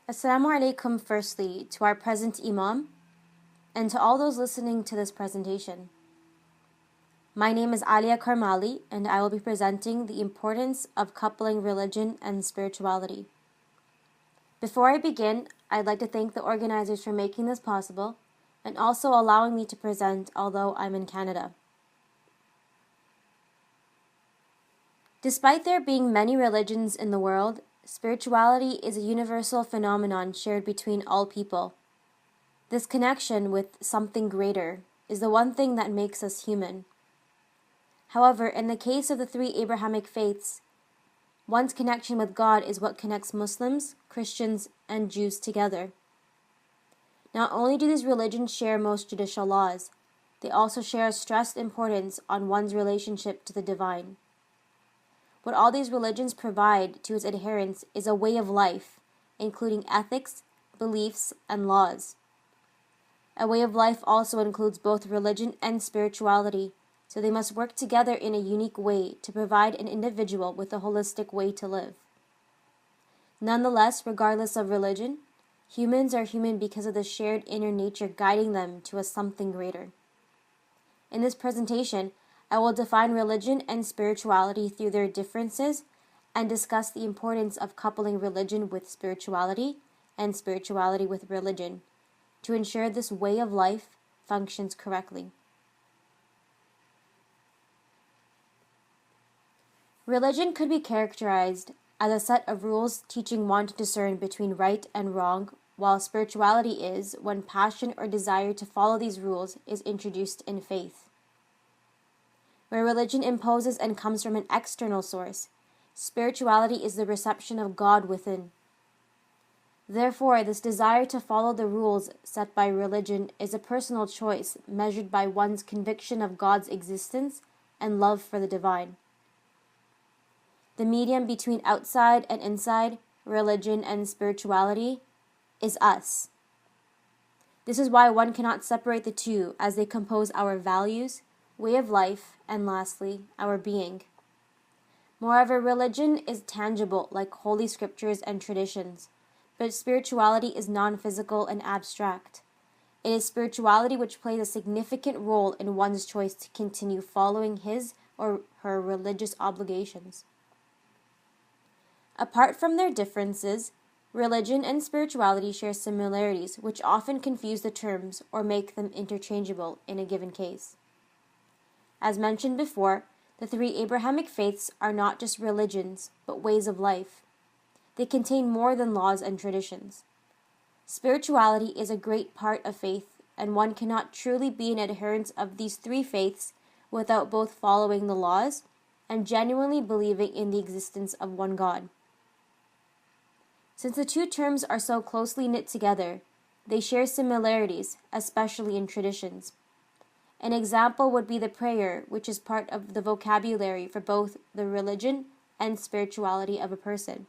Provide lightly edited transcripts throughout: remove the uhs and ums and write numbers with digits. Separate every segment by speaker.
Speaker 1: Assalamu alaikum firstly to our present Imam and to all those listening to this presentation. My name is ALIYA KARMALI and I will be presenting the importance of coupling religion and spirituality. Before I begin, I'd like to thank the organizers for making this possible and also allowing me to present although I'm in Canada. Despite there being many religions in the world, spirituality is a universal phenomenon shared between all people. This connection with something greater is the one thing that makes us human. However, in the case of the three Abrahamic faiths, one's connection with God is what connects Muslims, Christians, and Jews together. Not only do these religions share most judicial laws, they also share a stressed importance on one's relationship to the divine. What all these religions provide to its adherents is a way of life, including ethics, beliefs, and laws. A way of life also includes both religion and spirituality, so they must work together in a unique way to provide an individual with a holistic way to live. Nonetheless, regardless of religion, humans are human because of the shared inner nature guiding them to a something greater. In this presentation, I will define religion and spirituality through their differences and discuss the importance of coupling religion with spirituality and spirituality with religion to ensure this way of life functions correctly. Religion could be characterized as a set of rules teaching one to discern between right and wrong, while spirituality is when passion or desire to follow these rules is introduced in faith. Where religion imposes and comes from an external source, spirituality is the reception of God within. Therefore, this desire to follow the rules set by religion is a personal choice measured by one's conviction of God's existence and love for the divine. The medium between outside and inside, religion and spirituality, is us. This is why one cannot separate the two, as they compose our values, way of life, and lastly, our being. Moreover, religion is tangible like holy scriptures and traditions, but spirituality is non-physical and abstract. It is spirituality which plays a significant role in one's choice to continue following his or her religious obligations. Apart from their differences, religion and spirituality share similarities which often confuse the terms or make them interchangeable in a given case. As mentioned before, the three Abrahamic faiths are not just religions, but ways of life. They contain more than laws and traditions. Spirituality is a great part of faith, and one cannot truly be an adherent of these three faiths without both following the laws and genuinely believing in the existence of one God. Since the two terms are so closely knit together, they share similarities, especially in traditions. An example would be the prayer, which is part of the vocabulary for both the religion and spirituality of a person.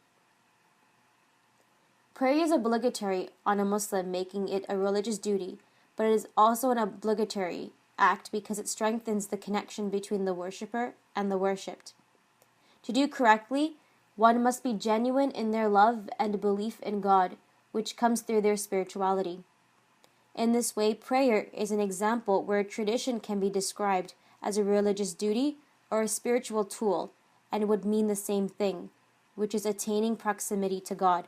Speaker 1: Prayer is obligatory on a Muslim, making it a religious duty, but it is also an obligatory act because it strengthens the connection between the worshipper and the worshipped. To do correctly, one must be genuine in their love and belief in God, which comes through their spirituality. In this way, prayer is an example where a tradition can be described as a religious duty or a spiritual tool and would mean the same thing, which is attaining proximity to God.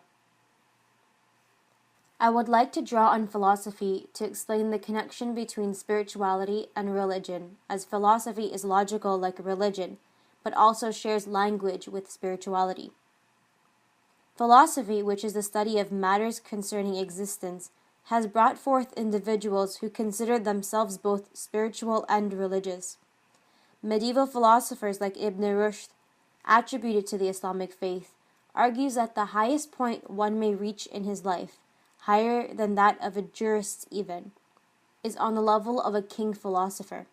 Speaker 1: I would like to draw on philosophy to explain the connection between spirituality and religion, as philosophy is logical like religion, but also shares language with spirituality. Philosophy, which is the study of matters concerning existence, has brought forth individuals who consider themselves both spiritual and religious. Medieval philosophers like Ibn Rushd, attributed to the Islamic faith, argues that the highest point one may reach in his life, higher than that of a jurist even, is on the level of a king philosopher.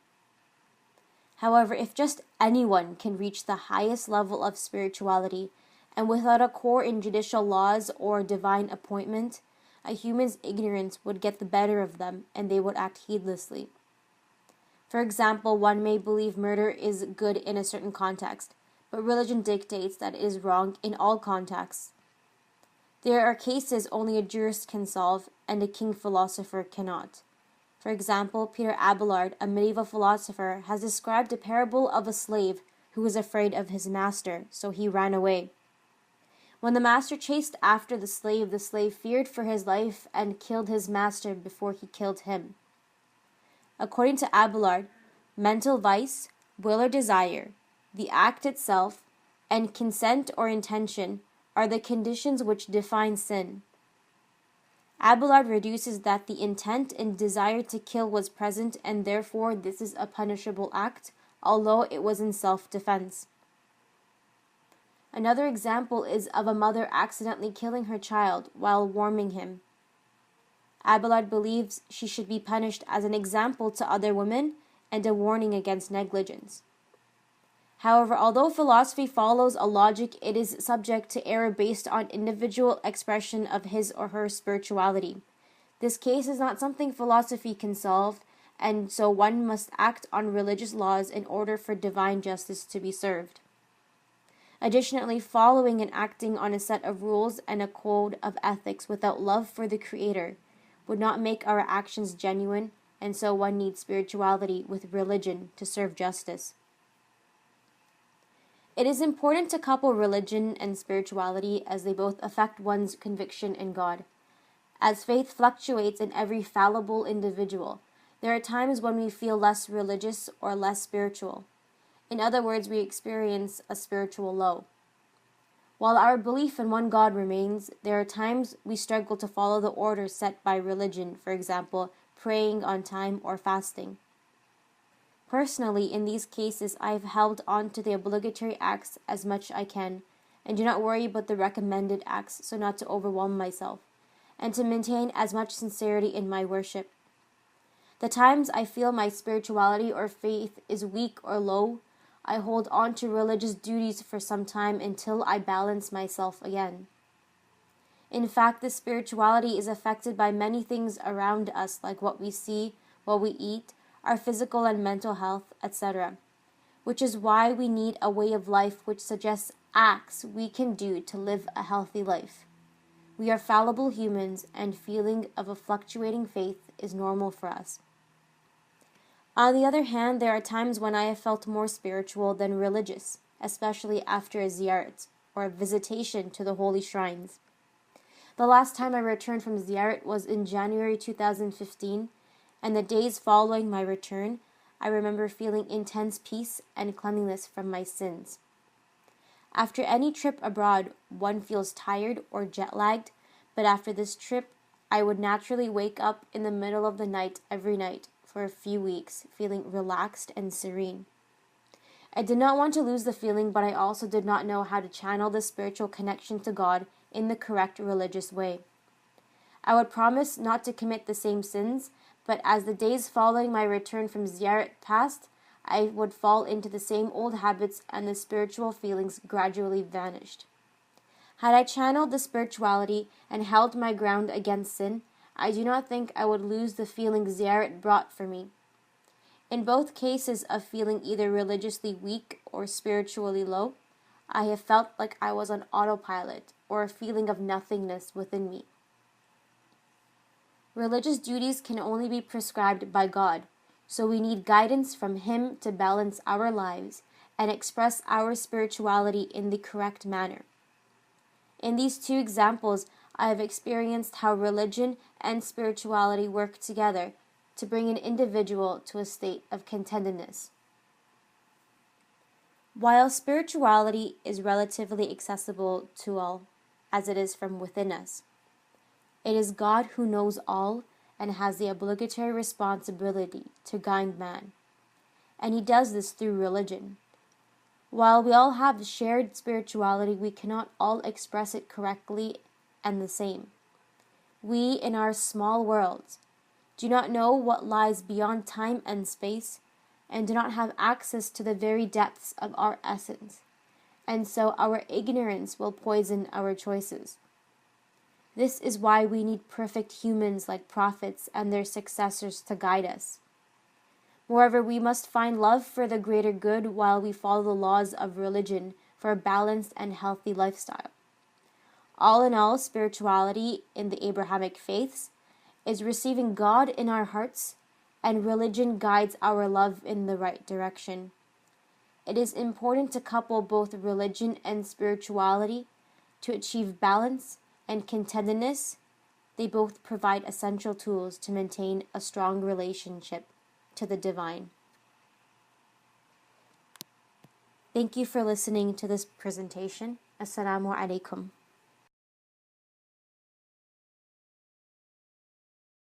Speaker 1: However, if just anyone can reach the highest level of spirituality, and without a core in judicial laws or divine appointment, a human's ignorance would get the better of them and they would act heedlessly. For example, one may believe murder is good in a certain context, but religion dictates that it is wrong in all contexts. There are cases only a jurist can solve and a king philosopher cannot. For example, Peter Abelard, a medieval philosopher, has described a parable of a slave who was afraid of his master, so he ran away. When the master chased after the slave feared for his life and killed his master before he killed him. According to Abelard, mental vice, will or desire, the act itself, and consent or intention are the conditions which define sin. Abelard reduces that the intent and desire to kill was present and therefore this is a punishable act, although it was in self-defense. Another example is of a mother accidentally killing her child while warming him. Abelard believes she should be punished as an example to other women and a warning against negligence. However, although philosophy follows a logic, it is subject to error based on individual expression of his or her spirituality. This case is not something philosophy can solve, and so one must act on religious laws in order for divine justice to be served. Additionally, following and acting on a set of rules and a code of ethics without love for the Creator would not make our actions genuine, and so one needs spirituality with religion to serve justice. It is important to couple religion and spirituality as they both affect one's conviction in God. As faith fluctuates in every fallible individual, there are times when we feel less religious or less spiritual. In other words, we experience a spiritual low. While our belief in one God remains, there are times we struggle to follow the order set by religion, for example, praying on time or fasting. Personally, in these cases, I have held on to the obligatory acts as much as I can, and do not worry about the recommended acts so not to overwhelm myself, and to maintain as much sincerity in my worship. The times I feel my spirituality or faith is weak or low, I hold on to religious duties for some time until I balance myself again. In fact, this spirituality is affected by many things around us, like what we see, what we eat, our physical and mental health, etc., which is why we need a way of life which suggests acts we can do to live a healthy life. We are fallible humans, and feeling of a fluctuating faith is normal for us. On the other hand, there are times when I have felt more spiritual than religious, especially after a ziyarat, or a visitation to the holy shrines. The last time I returned from ziyarat was in January 2015, and the days following my return, I remember feeling intense peace and cleanliness from my sins. After any trip abroad, one feels tired or jet-lagged, but after this trip, I would naturally wake up in the middle of the night every night for a few weeks, feeling relaxed and serene. I did not want to lose the feeling, but I also did not know how to channel the spiritual connection to God in the correct religious way. I would promise not to commit the same sins, but as the days following my return from ziyarat passed, I would fall into the same old habits and the spiritual feelings gradually vanished. Had I channeled the spirituality and held my ground against sin, I do not think I would lose the feeling ziyarat brought for me. In both cases of feeling either religiously weak or spiritually low, I have felt like I was on autopilot or a feeling of nothingness within me. Religious duties can only be prescribed by God, so we need guidance from Him to balance our lives and express our spirituality in the correct manner. In these two examples, I have experienced how religion and spirituality work together to bring an individual to a state of contentedness. While spirituality is relatively accessible to all, as it is from within us, it is God who knows all and has the obligatory responsibility to guide man, and He does this through religion. While we all have shared spirituality, we cannot all express it correctly and the same. We, in our small worlds, do not know what lies beyond time and space, and do not have access to the very depths of our essence, and so our ignorance will poison our choices. This is why we need perfect humans like prophets and their successors to guide us. Moreover, we must find love for the greater good while we follow the laws of religion for a balanced and healthy lifestyle. All in all, spirituality in the Abrahamic faiths is receiving God in our hearts, and religion guides our love in the right direction. It is important to couple both religion and spirituality to achieve balance and contentedness. They both provide essential tools to maintain a strong relationship to the divine. Thank you for listening to this presentation. Assalamu alaikum.